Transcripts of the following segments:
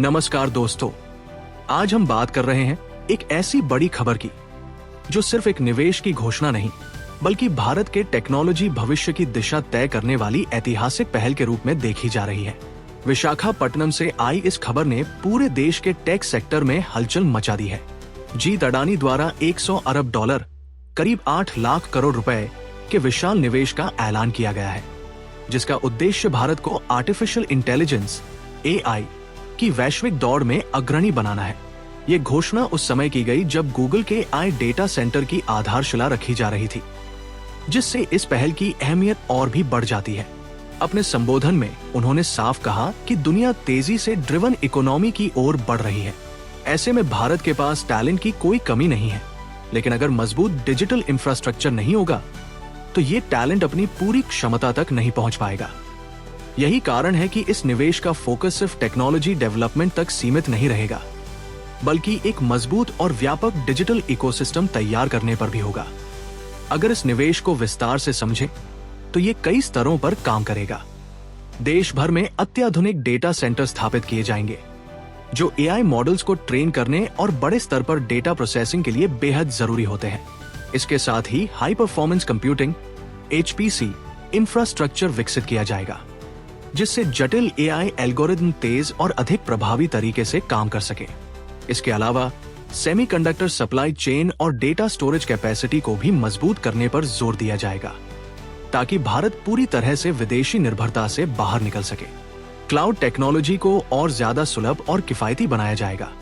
नमस्कार दोस्तों, आज हम बात कर रहे हैं एक ऐसी बड़ी खबर की जो सिर्फ एक निवेश की घोषणा नहीं बल्कि भारत के टेक्नोलॉजी भविष्य की दिशा तय करने वाली ऐतिहासिक पहल के रूप में देखी जा रही है। विशाखापट्टनम से आई इस खबर ने पूरे देश के टेक सेक्टर में हलचल मचा दी है। जीत अडानी द्वारा 100 अरब डॉलर करीब 8 लाख करोड़ रुपए के विशाल निवेश का ऐलान किया गया है, जिसका उद्देश्य भारत को आर्टिफिशियल इंटेलिजेंस AI की वैश्विक दौड़ में अग्रणी बनाना है। ये घोषणा उस समय की गई जब गूगल के AI डेटा सेंटर की आधारशिला रखी जा रही थी, जिससे इस पहल की अहमियत और भी बढ़ जाती है। अपने संबोधन में उन्होंने साफ कहा कि दुनिया तेजी से ड्रिवन इकोनॉमी की ओर बढ़ रही है। ऐसे में भारत के पास टैलेंट की कोई कमी नहीं है, लेकिन अगर मजबूत डिजिटल इंफ्रास्ट्रक्चर नहीं होगा तो ये टैलेंट अपनी पूरी क्षमता तक नहीं पहुंच पाएगा। यही कारण है कि इस निवेश का फोकस सिर्फ टेक्नोलॉजी डेवलपमेंट तक सीमित नहीं रहेगा, बल्कि एक मजबूत और व्यापक डिजिटल इकोसिस्टम तैयार करने पर भी होगा। अगर इस निवेश को विस्तार से समझें तो ये कई स्तरों पर काम करेगा। देश भर में अत्याधुनिक डेटा सेंटर स्थापित किए जाएंगे, जो AI मॉडल्स को ट्रेन करने और बड़े स्तर पर डेटा प्रोसेसिंग के लिए बेहद जरूरी होते हैं। इसके साथ ही high performance computing HPC infrastructure विकसित किया जाएगा, जिससे जटिल AI एल्गोरिथम तेज और अधिक प्रभावी तरीके से काम कर सके। इसके अलावा सेमीकंडक्टर सप्लाई चेन और डेटा स्टोरेज कैपेसिटी को भी मजबूत करने पर जोर दिया जाएगा, ताकि भारत पूरी तरह से विदेशी निर्भरता से बाहर निकल सके। क्लाउड टेक्नोलॉजी को और ज्यादा सुलभ और किफायती बनाया जाएगा,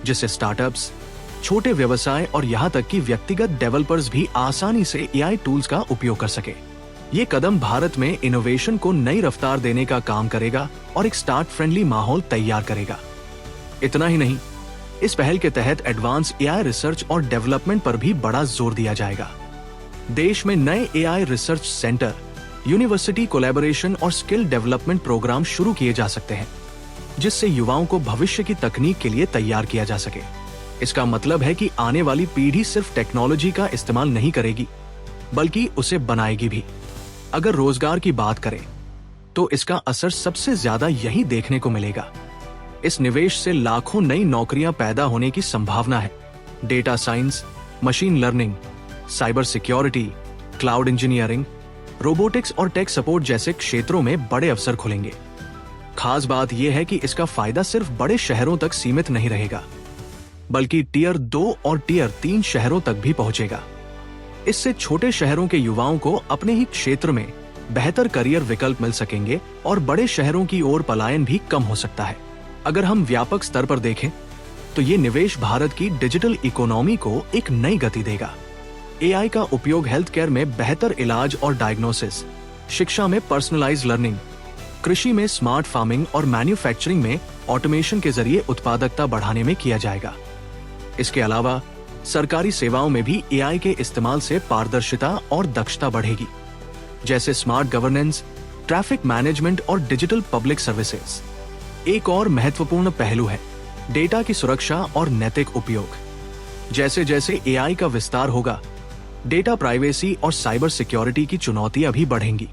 जिससे स्टार्टअप्स, छोटे व्यवसाय और यहाँ तक कि व्यक्तिगत डेवलपर्स भी आसानी से AI टूल्स का उपयोग कर सके। ये कदम भारत में इनोवेशन को नई रफ्तार देने का काम करेगा और एक स्टार्ट फ्रेंडली माहौल तैयार करेगा। इतना ही नहीं, इस पहल के तहत एडवांस AI रिसर्च और डेवलपमेंट पर भी बड़ा जोर दिया जाएगा। देश में नए AI research centre, university collaboration और स्किल डेवलपमेंट प्रोग्राम शुरू किए जा सकते हैं, जिससे युवाओं को भविष्य की तकनीक के लिए तैयार किया जा सके। इसका मतलब है कि आने वाली पीढ़ी सिर्फ टेक्नोलॉजी का इस्तेमाल नहीं करेगी, बल्कि उसे बनाएगी भी। अगर रोजगार की बात करें तो इसका असर सबसे ज्यादा यही देखने को मिलेगा। इस निवेश से लाखों नई नौकरियां पैदा होने की संभावना है। Data science, machine learning, cyber security, cloud engineering, robotics और टेक सपोर्ट जैसे क्षेत्रों में बड़े अवसर खुलेंगे। खास बात यह है कि इसका फायदा सिर्फ बड़े शहरों तक सीमित नहीं रहेगा, बल्कि टियर 2 और टियर 3 शहरों तक भी पहुंचेगा। इससे छोटे शहरों के युवाओं को अपने ही क्षेत्र में बेहतर करियर विकल्प मिल सकेंगे और बड़े शहरों की ओर पलायन भी कम हो सकता है। अगर हम व्यापक स्तर पर देखें तो ये निवेश भारत की डिजिटल इकोनॉमी को एक नई गति देगा। AI का उपयोग हेल्थ केयर में बेहतर इलाज और डायग्नोसिस, शिक्षा में पर्सनलाइज्ड लर्निंग, कृषि में स्मार्ट फार्मिंग और मैन्युफैक्चरिंग में ऑटोमेशन के जरिए उत्पादकता बढ़ाने में किया जाएगा। इसके अलावा सरकारी सेवाओं में भी AI के इस्तेमाल से पारदर्शिता और दक्षता बढ़ेगी, जैसे स्मार्ट गवर्नेंस, ट्रैफिक मैनेजमेंट और डिजिटल पब्लिक सर्विसेज। एक और महत्वपूर्ण पहलू है डेटा की सुरक्षा और नैतिक उपयोग। जैसे जैसे AI का विस्तार होगा, डेटा प्राइवेसी और साइबर सिक्योरिटी की चुनौतियां भी बढ़ेंगी।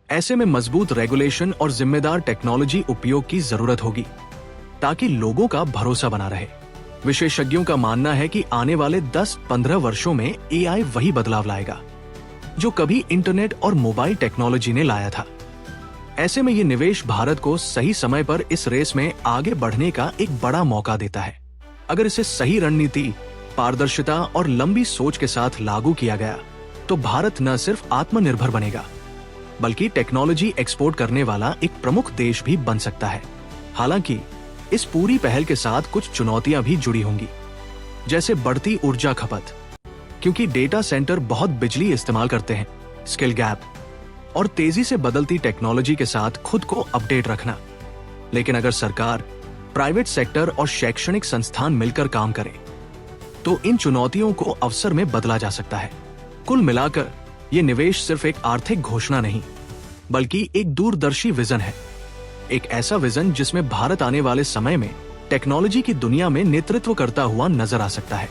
ऐसे में मजबूत रेगुलेशन और जिम्मेदार टेक्नोलॉजी उपयोग की जरूरत होगी, ताकि लोगों का भरोसा बना रहे। विशेषज्ञों का मानना है कि आने वाले 10-15 वर्षों में AI वही बदलाव लाएगा जो कभी इंटरनेट और मोबाइल टेक्नोलॉजी ने लाया था। ऐसे में ये निवेश भारत को सही समय पर इस रेस में आगे बढ़ने का एक बड़ा मौका देता है। अगर इसे सही रणनीति, पारदर्शिता और लंबी सोच के साथ लागू किया गया तो भारत न सिर्फ आत्मनिर्भर बनेगा, बल्कि टेक्नोलॉजी एक्सपोर्ट करने वाला एक प्रमुख देश भी बन सकता है। हालांकि इस पूरी पहल के साथ कुछ चुनौतियां भी जुड़ी होंगी, जैसे बढ़ती ऊर्जा खपत, क्योंकि डेटा सेंटर बहुत बिजली इस्तेमाल करते हैं, स्किल गैप और तेजी से बदलती टेक्नोलॉजी के साथ खुद को अपडेट रखना। लेकिन अगर सरकार, प्राइवेट सेक्टर और शैक्षणिक संस्थान मिलकर काम करें तो इन चुनौतियों को अवसर में बदला जा सकता है। कुल मिलाकर ये निवेश सिर्फ एक आर्थिक घोषणा नहीं, बल्कि एक दूरदर्शी विजन है। एक ऐसा विजन जिसमें भारत आने वाले समय में टेक्नोलॉजी की दुनिया में नेतृत्व करता हुआ नजर आ सकता है।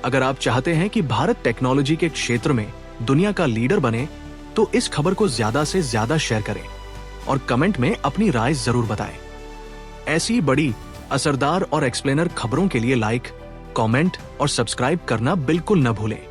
अगर आप चाहते हैं कि भारत टेक्नोलॉजी के क्षेत्र में दुनिया का लीडर बने, तो इस खबर को ज्यादा से ज्यादा शेयर करें और कमेंट में अपनी राय जरूर बताएं। ऐसी बड़ी, असरदार और एक्सप्लेनर खबरों के लिए लाइक, कमेंट और सब्सक्राइब करना बिल्कुल न भूलें।